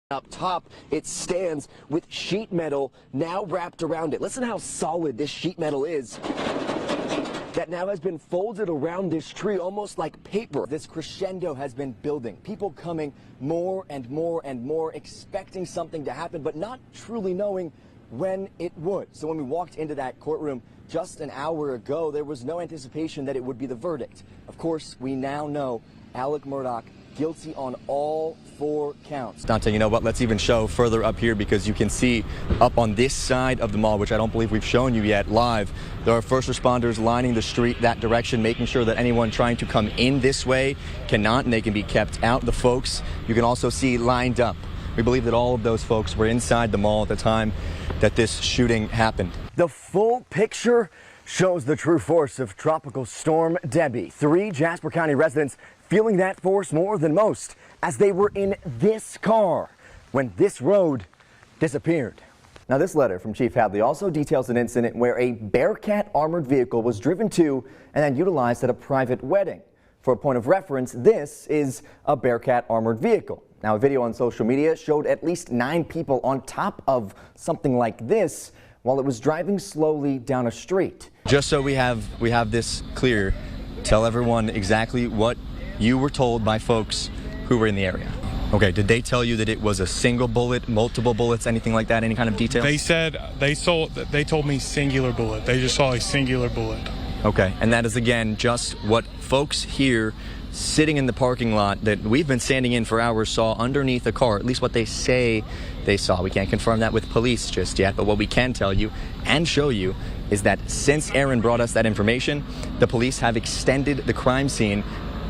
Up top, it stands with sheet metal now wrapped around it. Listen how solid this sheet metal is. That now has been folded around this tree almost like paper. This crescendo has been building. People coming more and more and more, expecting something to happen, but not truly knowing when it would. So when we walked into that courtroom just an hour ago, there was no anticipation that it would be the verdict. Of course, we now know Alex Murdaugh guilty on all 4 counts. Dante, you know what? Let's even show further up here because you can see up on this side of the mall, which I don't believe we've shown you yet live, there are first responders lining the street that direction, making sure that anyone trying to come in this way cannot, and they can be kept out. The folks you can also see lined up. We believe that all of those folks were inside the mall at the time that this shooting happened. The full picture shows the true force of Tropical Storm Debbie. 3 Jasper County residents feeling that force more than most as they were in this car when this road disappeared. Now, this letter from Chief Hadley also details an incident where a Bearcat armored vehicle was driven to and then utilized at a private wedding. For a point of reference, this is a Bearcat armored vehicle. Now, a video on social media showed at least 9 people on top of something like this while it was driving slowly down a street. Just so we have this clear, tell everyone exactly what you were told by folks who were in the area. Okay, did they tell you that it was a single bullet, multiple bullets, anything like that, any kind of detail? They said they told me singular bullet. They just saw a singular bullet. Okay, and that is again just what folks here sitting in the parking lot that we've been standing in for hours saw underneath a car, at least what they say they saw. We can't confirm that with police just yet, but what we can tell you and show you is that since Aaron brought us that information, the police have extended the crime scene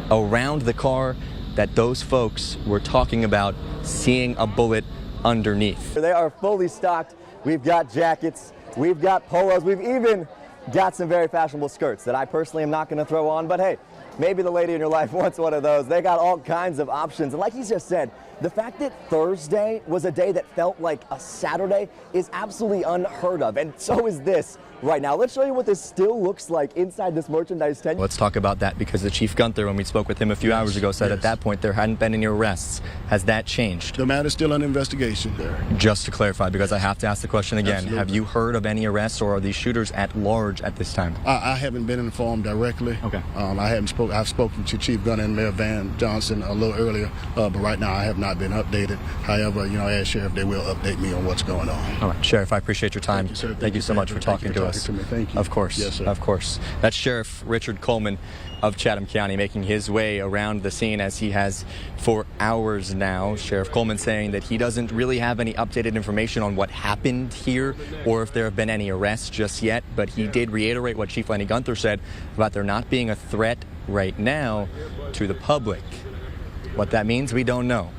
around the car that those folks were talking about seeing a bullet underneath. They are fully stocked. We've got jackets, we've got polos, we've even got some very fashionable skirts that I personally am not going to throw on, but hey, maybe the lady in your life wants one of those. They got all kinds of options. And like he just said, the fact that Thursday was a day that felt like a Saturday is absolutely unheard of. And so is this right now. Let's show you what this still looks like inside this merchandise tent. Let's talk about that because the Chief Gunther, when we spoke with him a few hours ago, said at that point there hadn't been any arrests. Has that changed? The matter's still under investigation there. Just to clarify, because I have to ask the question again, Absolutely. have you heard of any arrests or are these shooters at large at this time? I haven't been informed directly. Okay. I've spoken to Chief Gunner and Mayor Van Johnson a little earlier, but right now I have not been updated. However, as Sheriff, they will update me on what's going on. All right, Sheriff, I appreciate your time. Thank you, sir. Thank you so much for talking to us. Thank you. Of course. Yes, sir. Of course. That's Sheriff Richard Coleman of Chatham County making his way around the scene as he has for hours now. Sheriff Coleman saying that he doesn't really have any updated information on what happened here or if there have been any arrests just yet, but he did reiterate what Chief Lenny Gunther said about there not being a threat right now to the public. What that means, we don't know.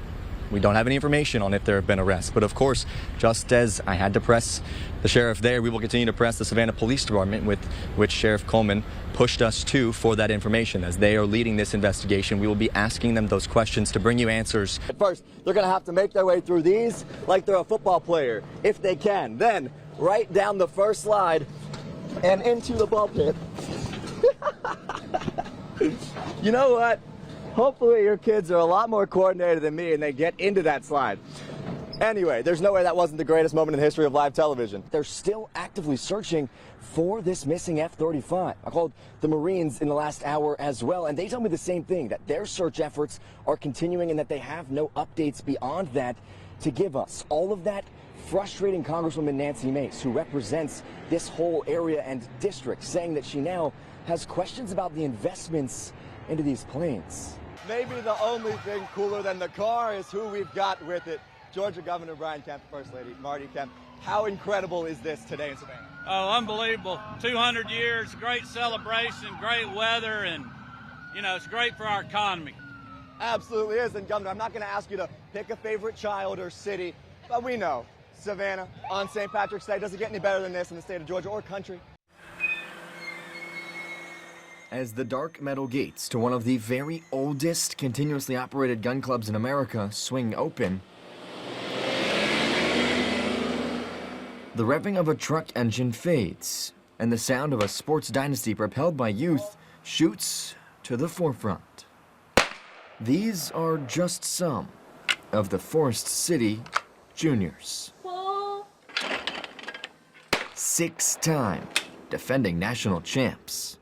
We don't have any information on if there have been arrests. But of course, just as I had to press the sheriff there, we will continue to press the Savannah Police Department, with which Sheriff Coleman pushed us to for that information. As they are leading this investigation, we will be asking them those questions to bring you answers. At first, they're going to have to make their way through these like they're a football player, if they can. Then, right down the first slide and into the ball pit. You know what? Hopefully your kids are a lot more coordinated than me and they get into that slide. Anyway, there's no way that wasn't the greatest moment in the history of live television. They're still actively searching for this missing F-35. I called the Marines in the last hour as well, and they tell me the same thing, that their search efforts are continuing and that they have no updates beyond that to give us. All of that frustrating Congresswoman Nancy Mace, who represents this whole area and district, saying that she now has questions about the investments into these planes. Maybe the only thing cooler than the car is who we've got with it. Georgia Governor Brian Kemp, First Lady Marty Kemp. How incredible is this today in Savannah? Oh, unbelievable. 200 years, great celebration, great weather, and, it's great for our economy. Absolutely is. And Governor, I'm not going to ask you to pick a favorite child or city, but we know Savannah on St. Patrick's Day doesn't get any better than this in the state of Georgia or country. As the dark metal gates to one of the very oldest continuously operated gun clubs in America swing open, the revving of a truck engine fades, and the sound of a sports dynasty propelled by youth shoots to the forefront. These are just some of the Forest City Juniors. 6-time defending national champs.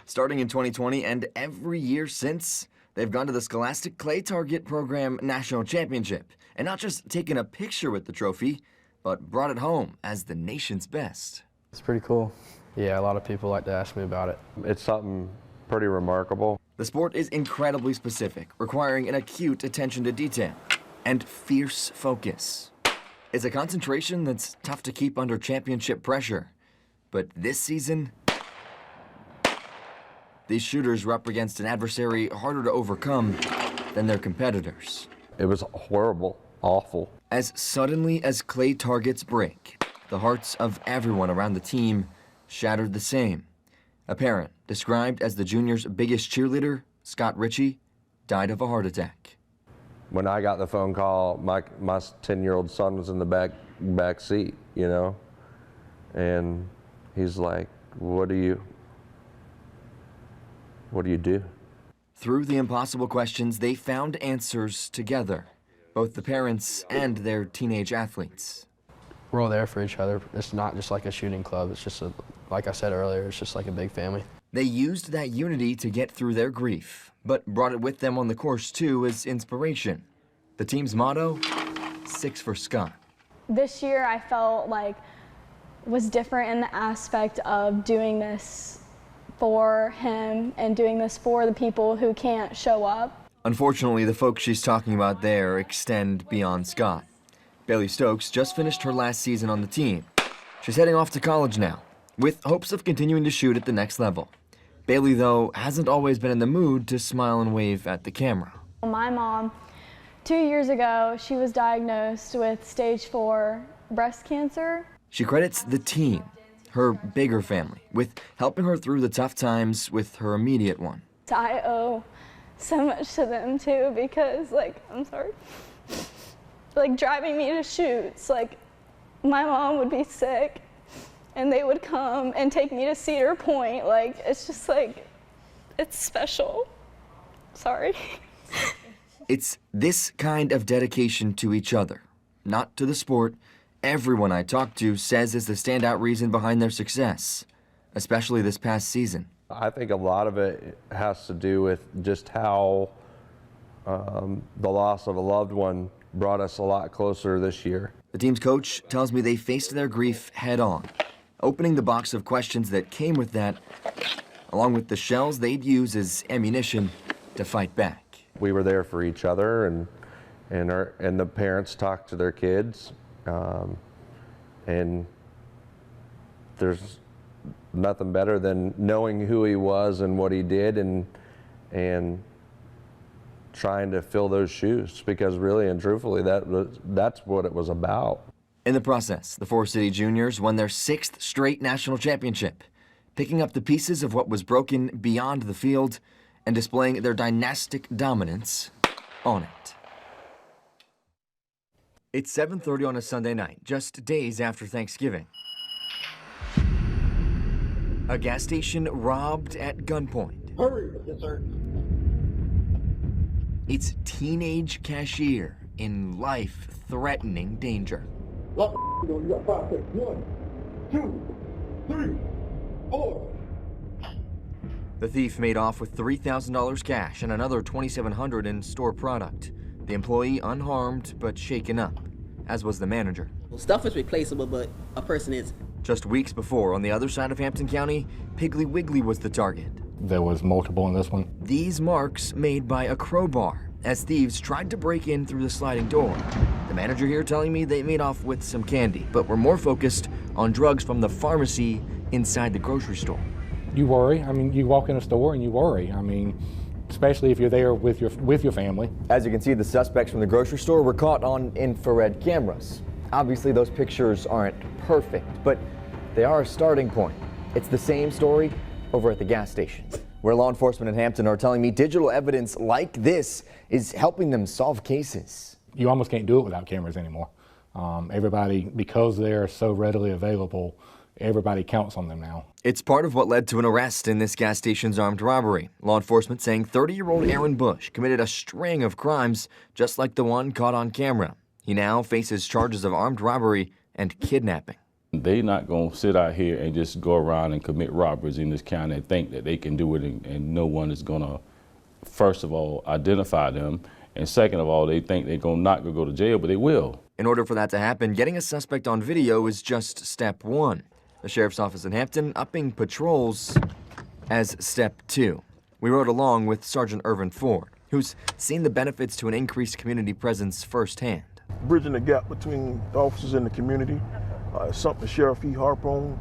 Starting in 2020 and every year since, they've gone to the Scholastic Clay Target Program National Championship and not just taken a picture with the trophy, but brought it home as the nation's best. It's pretty cool. Yeah, a lot of people like to ask me about it. It's something pretty remarkable. The sport is incredibly specific, requiring an acute attention to detail and fierce focus. It's a concentration that's tough to keep under championship pressure. But this season, these shooters were up against an adversary harder to overcome than their competitors. It was horrible, awful. As suddenly as clay targets break, the hearts of everyone around the team shattered the same. A parent, described as the juniors' biggest cheerleader, Scott Ritchie, died of a heart attack. When I got the phone call, my 10-year-old son was in the back seat, you know, and he's like, what do you do? Through the impossible questions, they found answers together, both the parents and their teenage athletes. We're all there for each other. It's not just like a shooting club. It's just, like I said earlier, it's just like a big family. They used that unity to get through their grief, but brought it with them on the course too as inspiration. The team's motto, 6 for Scott. This year I felt like was different in the aspect of doing this for him and doing this for the people who can't show up. Unfortunately, the folks she's talking about there extend beyond Scott. Bailey Stokes just finished her last season on the team. She's heading off to college now, with hopes of continuing to shoot at the next level. Bailey, though, hasn't always been in the mood to smile and wave at the camera. My mom, 2 years ago, she was diagnosed with stage 4 breast cancer. She credits the team, her bigger family, with helping her through the tough times with her immediate one. I owe so much to them too because, I'm sorry, driving me to shoots, my mom would be sick and they would come and take me to Cedar Point. It's just it's special. Sorry. It's this kind of dedication to each other, not to the sport, everyone I talk to says is the standout reason behind their success, especially this past season. I think a lot of it has to do with just how the loss of a loved one brought us a lot closer this year. The team's coach tells me they faced their grief head on, opening the box of questions that came with that, along with the shells they'd use as ammunition to fight back. We were there for each other, and the parents talked to their kids, and there's nothing better than knowing who he was and what he did, and trying to fill those shoes, because really and truthfully that's what it was about. In the process, the Forest City Juniors won their 6th straight national championship, picking up the pieces of what was broken beyond the field and displaying their dynastic dominance on it. It's 7:30 on a Sunday night, just days after Thanksgiving. A gas station robbed at gunpoint. Hurry! Yes, sir. Its teenage cashier in life-threatening danger. Lock the door. You got 5 seconds. 1, 2, 3, 4. The thief made off with $3,000 cash and another $2,700 in store product. The employee unharmed but shaken up, as was the manager. Stuff is replaceable, but a person isn't. Just weeks before, on the other side of Hampton County, Piggly Wiggly was the target. There was multiple in this one. These marks made by a crowbar as thieves tried to break in through the sliding door. The manager here telling me they made off with some candy, but were more focused on drugs from the pharmacy inside the grocery store. You worry. I mean, you walk in a store and you worry. I mean, especially if you're there with your family. As you can see, the suspects from the grocery store were caught on infrared cameras. Obviously, those pictures aren't perfect, but they are a starting point. It's the same story over at the gas station, where law enforcement in Hampton are telling me digital evidence like this is helping them solve cases. You almost can't do it without cameras anymore. Everybody, because they're so readily available, everybody counts on them now. It's part of what led to an arrest in this gas station's armed robbery. Law enforcement saying 30-year-old Aaron Bush committed a string of crimes just like the one caught on camera. He now faces charges of armed robbery and kidnapping. They're not going to sit out here and just go around and commit robberies in this county and think that they can do it, and no one is going to, first of all, identify them, and second of all, they think they're not going to go to jail, but they will. In order for that to happen, getting a suspect on video is just step one. The sheriff's office in Hampton upping patrols as step two. We rode along with Sergeant Irvin Ford, who's seen the benefits to an increased community presence firsthand. Bridging the gap between the officers and the community is something Sheriff E. harp on,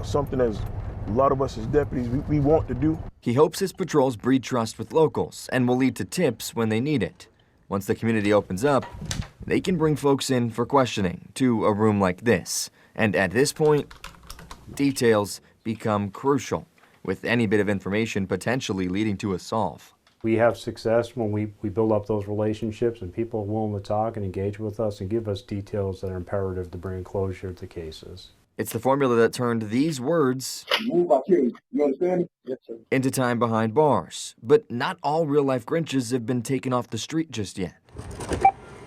something as a lot of us as deputies, we want to do. He hopes his patrols breed trust with locals and will lead to tips when they need it. Once the community opens up, they can bring folks in for questioning to a room like this. And at this point, details become crucial, with any bit of information potentially leading to a solve. We have success when we build up those relationships and people are willing to talk and engage with us and give us details that are imperative to bring closure to cases. It's the formula that turned these words into time behind bars. But not all real-life Grinches have been taken off the street just yet.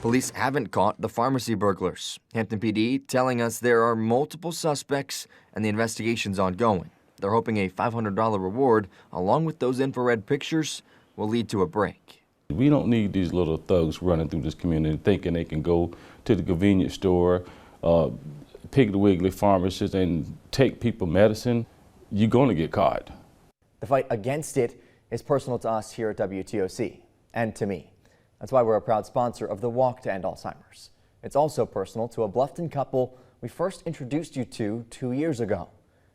Police haven't caught the pharmacy burglars. Hampton PD telling us there are multiple suspects and the investigation's ongoing. They're hoping a $500 reward, along with those infrared pictures, will lead to a break. We don't need these little thugs running through this community thinking they can go to the convenience store, Piggly Wiggly pharmacist and take people medicine. You're going to get caught. The fight against it is personal to us here at WTOC and to me. That's why we're a proud sponsor of the Walk to End Alzheimer's. It's also personal to a Bluffton couple we first introduced you to 2 years ago,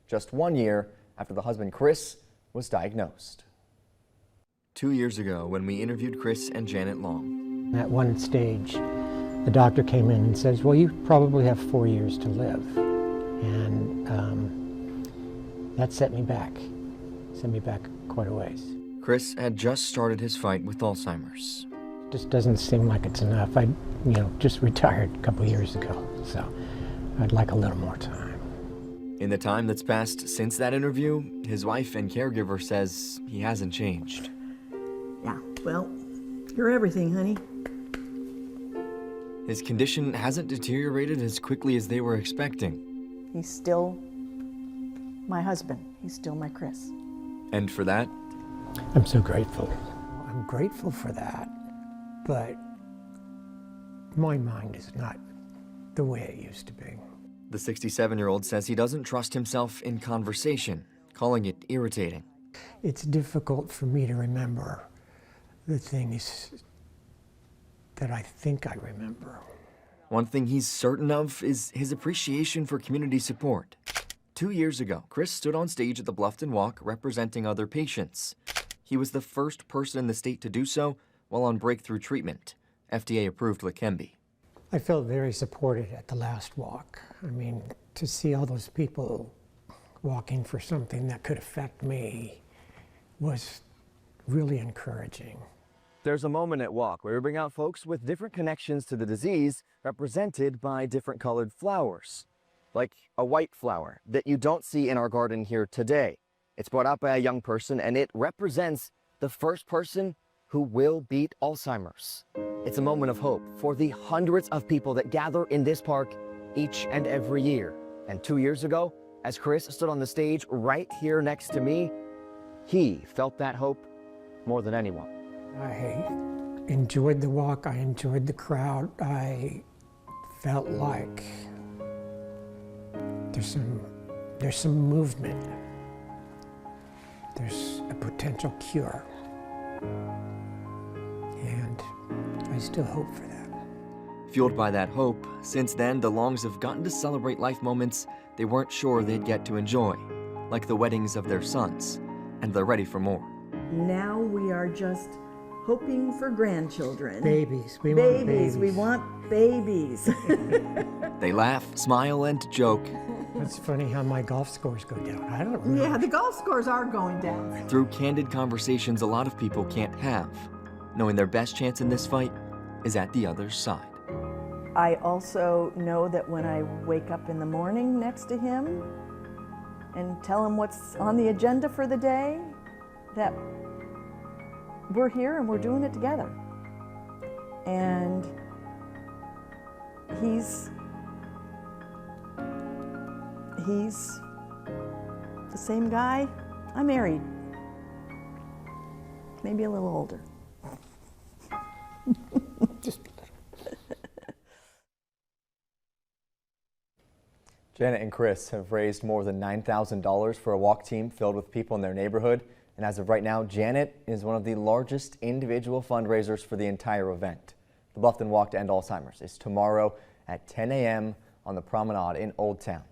just 1 year after the husband Chris was diagnosed. 2 years ago, when we interviewed Chris and Janet Long. At one stage, the doctor came in and says, well, you probably have 4 years to live. And that set me back quite a ways. Chris had just started his fight with Alzheimer's. Just doesn't seem like it's enough. I, just retired a couple years ago, so I'd like a little more time. In the time that's passed since that interview, his wife and caregiver says he hasn't changed. Yeah, well, you're everything, honey. His condition hasn't deteriorated as quickly as they were expecting. He's still my husband. He's still my Chris. And for that? I'm so grateful. I'm grateful for that, but my mind is not the way it used to be. The 67-year-old says he doesn't trust himself in conversation, calling it irritating. It's difficult for me to remember the things that I think I remember. One thing he's certain of is his appreciation for community support. 2 years ago, Chris stood on stage at the Bluffton Walk representing other patients. He was the first person in the state to do so while on breakthrough treatment, FDA-approved Leqembi. I felt very supported at the last walk. I mean, to see all those people walking for something that could affect me was really encouraging. There's a moment at Walk where we bring out folks with different connections to the disease represented by different colored flowers, like a white flower that you don't see in our garden here today. It's brought out by a young person and it represents the first person who will beat Alzheimer's. It's a moment of hope for the hundreds of people that gather in this park each and every year. And 2 years ago, as Chris stood on the stage right here next to me, he felt that hope more than anyone. I enjoyed the walk, I enjoyed the crowd. I felt like there's some movement. There's a potential cure. And I still hope for that. Fueled by that hope, since then the Longs have gotten to celebrate life moments they weren't sure they'd get to enjoy, like the weddings of their sons, and they're ready for more. Now we are just hoping for grandchildren. Babies. We want babies. We want babies. They laugh, smile, and joke. It's funny how my golf scores go down. I don't know. Yeah, the golf scores are going down. Through candid conversations a lot of people can't have, knowing their best chance in this fight is at the other side. I also know that when I wake up in the morning next to him, and tell them what's on the agenda for the day, that we're here and we're doing it together. And he's the same guy I married, maybe a little older. Just Janet and Chris have raised more than $9,000 for a walk team filled with people in their neighborhood. And as of right now, Janet is one of the largest individual fundraisers for the entire event. The Bluffton Walk to End Alzheimer's is tomorrow at 10 a.m. on the Promenade in Old Town.